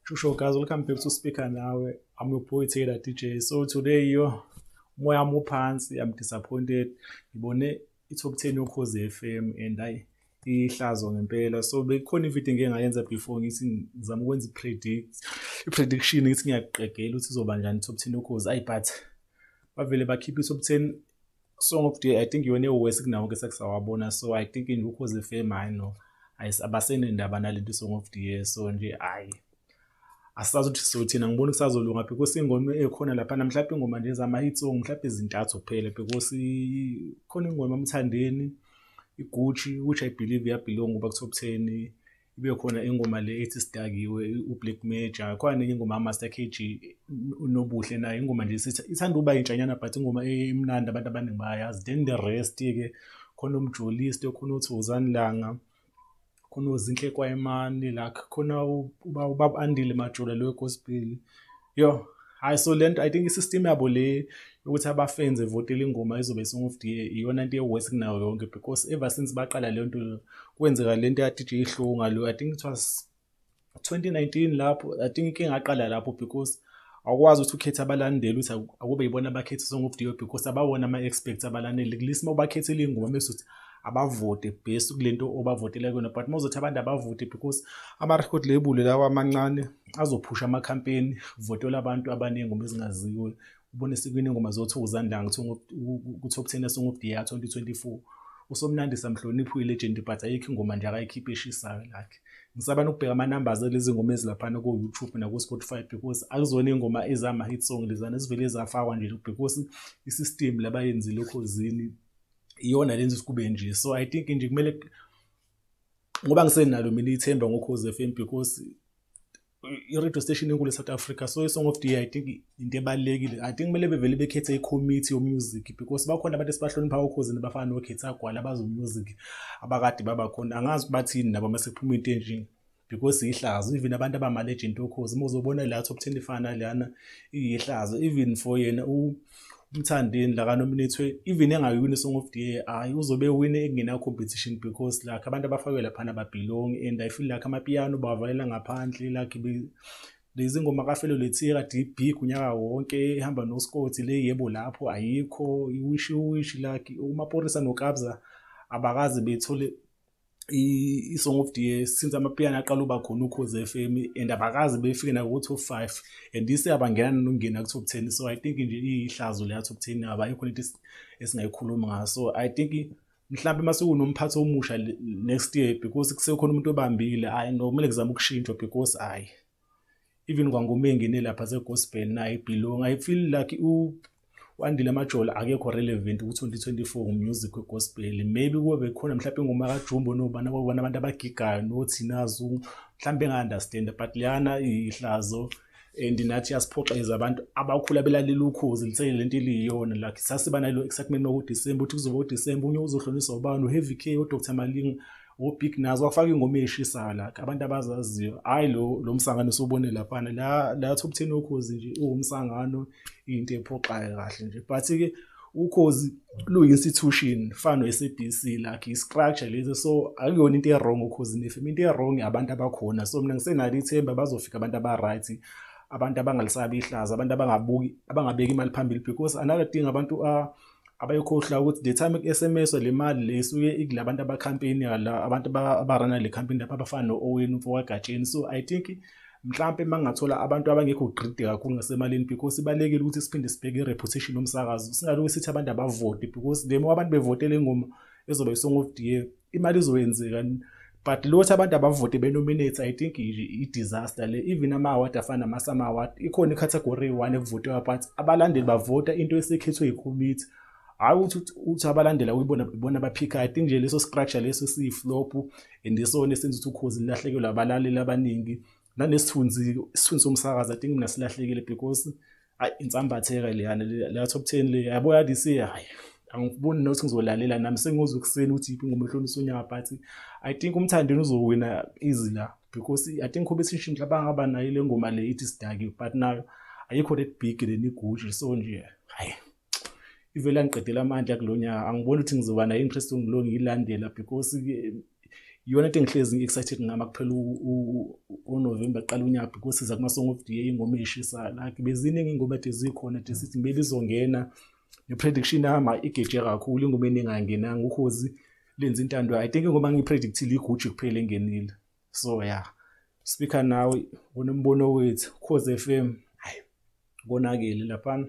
Shusho guys, welcome back to Speaker Nawe. I'm your boy Taylor DJ. So today umoya wami uphansi, I'm disappointed. Ngibone i-top 10 yoKhozi FM and ihlazo ngempela. So bekukhona ivideo engike ngayenza before ngithi ngizama ukwenza i-prediction ngithi ngiyaqegela ukuthi izoba njani i-top 10 yoKhozi. But bavele bakhipha i-top 10 song of the year. I think yona ewest kunawo ke sekusawabona. So I think in uKhozi FM I know abasenendaba nalento song of the year. So nje asazi ukuthi sizothina ngibona kusazolunga because ingoma ekhona lapha mhlawumbe ingoma nje zama-hit song mhlawumbe ezintathu kuphela because khona ingoma Mthandeni, iGucci which I believe iyabelong kuba ku-top 10, ibe khona ingoma le ethi Sidakiwe uBlack Major, khona nenye ingoma kaMaster KG uNobuhle nayo ingoma nje ithanda ukuba intshanyana but ingoma emnandi abantu abaningi bayazi. Then the rest-ke khona uMjoliste, khona uThozani Langa, khona uZinhle Kwayimani, like khona ubaba Andile Majola lo gospel. Hayi, so lento I think i-system yabo le ukuthi abafans evotele ingoma izobe song of the year iyona into ye-worst kunayo yonke because ever since baqala le nto kwenzeka lento ya DJ Ihlunga lo, I think it was 2019 lapho. I think inkinga yaqala lapho because awukwazi ukuthi ukhethe abalandeli ukuthi akube yibona abakhethe song of the year because abawona ama-experts abalandeli. Kulisi uma ubakhethela ingoma bese uthi abavote based kulento obavotela kuyona, but mawuzothi abantu abavote because ama-record label lawa amancane azophusha ama-campaign votela abantu abaningi ngoma ezingaziwe. Ubone sekuyiningi zoThozani Langa ku-top 10 song of the year 2024. uSomnandisa Mhloniphi uyi-legend but ayikho ingoma nje akayikhiphe eshisayo like. Ngisabana ukubheka ama-numbers lezi ngoma ezilaphana ku-YouTube naku-Spotify because akuzona ingoma ezama-hit song lezana ezivele ezafakwa nje because i-system labayenzile eKhozini iyona lenza kube nje. So I think nje kumele ngoba ngisenalo mina ithemba ngoKhozi FM because i-radio station enkulu eSouth Africa, so i-song of the year I think into ebalulekile. I think kumele bevele bekhethe i-committee yo-music because bakhona abantu esibahlonipha uKhozi nabafana nokhetha gwala abazo-music abakade babakhona. Angazi bathini nabo masekuphuma into enje because ihlazo even abantu abama-legend oKhozi uma uzobona la top 10 ifana lana iyihlazo even for yena Mthandeni la kanominate even engawini song of the year uzobe wine engena competition because like abantu abafakwe laphana babelong and I feel like amapiano bavalela ngaphandle like lezi ngoma kafelo lethira DB kunyaka wonke ehamba noScott le yebo lapho ayikho i-wish like uMaporisa noKabza abakazi bethole i-song of the year since amapiano aqala uba khona uKhozi FM and abakazi befike na ku-top 5 and ise abangena nokungena ku-top 10. So I think nje ihlazo le top 10 abayikho into esingayikhuluma ngaso. I think mhlawumbe masekunomphathi omusha next year because kusekhona umuntu obambile kumele kuzama ukushintshwa because even kwangoma engene lapha ze-gospel nayo belong. I feel like uAndile Majola akekho relevant ku-2024 music we-gospel. Maybe kube khona mhlawumbe ingoma kaJumbo nobana babona abantu abagigayo noThinazu mhlawumbe enga-understand but liyana ihlazo and nathi yasiphoxeza abantu abakhula belalela uKhozi lisele lento eliyiyona like sasiba nalo excitement ngoDisemba ukuthi kuzoba uDisemba unye uzohlonisa ubani uHeavy K uDr Malinga uBig Nazo wafaka ingoma eshisayo like abantu abazaziyo. Hayi lo msangano sobone lapha la top 10 yoKhozi nje umsangano into ephoxayo kahle nje but ke uKhozi lu-institution fano SABC like i-structure lezi, so akuyona into e-wrong uKhozi FM. Into e-wrong abantu abakhona. So mina ngisenalo ithemba bazofika abantu aba-right, abantu abangalisabi ihlazo, abantu abangabeki imali phambili because another thing abantu abayikhohlwa ukuthi the time ku-SMS le mali le isuke ikulabantu abacampaign la abantu abarana le campaign lapha abafana no-Owen Mfokagatsheni. So I think mhlawumbe mangathola abantu abangekho greedy kakhulu ngasemalini because ibalekile ukuthi siphinde sibheke i-reputation yomsakazo singalokho sithi abantu abavote because demo abantu bevotele ingoma ezoba i-song of the year imali izoyenzeka but lothi abantu abavote benominate I think i-disaster le. Even ama-award afana nama-Sama Award ikhona i-category 1 ekuvotwa but abalandeli bavota into esekhethwe yi-committee. Hayi ukuthi abalandela uyibona baphika. I think nje leso structure leso siyi-flop and isona esenza ukuthi uKhozi lilahlekelwe abalaleli abaningi nanesithunzi somsakazo. I think mina silahlekile because insambatheka leyana la top 10 le yabo yadisi. Hayi angiboni nokuthi ngizolalela nami sengizwe ekuseni ukuthi iphi ingoma ehlonisa unyaka but I think uMthandeni uzowina easy la because I think competition labangaba nayo ile ngoma le ithi Sidakiwe but nayo ayikho that big leniGucci. So nje hayi ivela ngiqedela amandla kulonyaka angiboni ukuthi ngizoba na interest ngilonge ilandela because iyona into engihlezi excited ngama kuphela uNovember qala unyaka because siza kuma Song of the Year ingoma eyishisayo like beziningi ingoma ade zikhona ade sithi kumele izongena ne-prediction yami igeje kakhulu ingoma eningangenanga ukhozi lenza intando I think ingoma ngipredictile iguji kuphela engenile so yeah speaker nawe unombono wethu Khoze FM hayi konakele lapha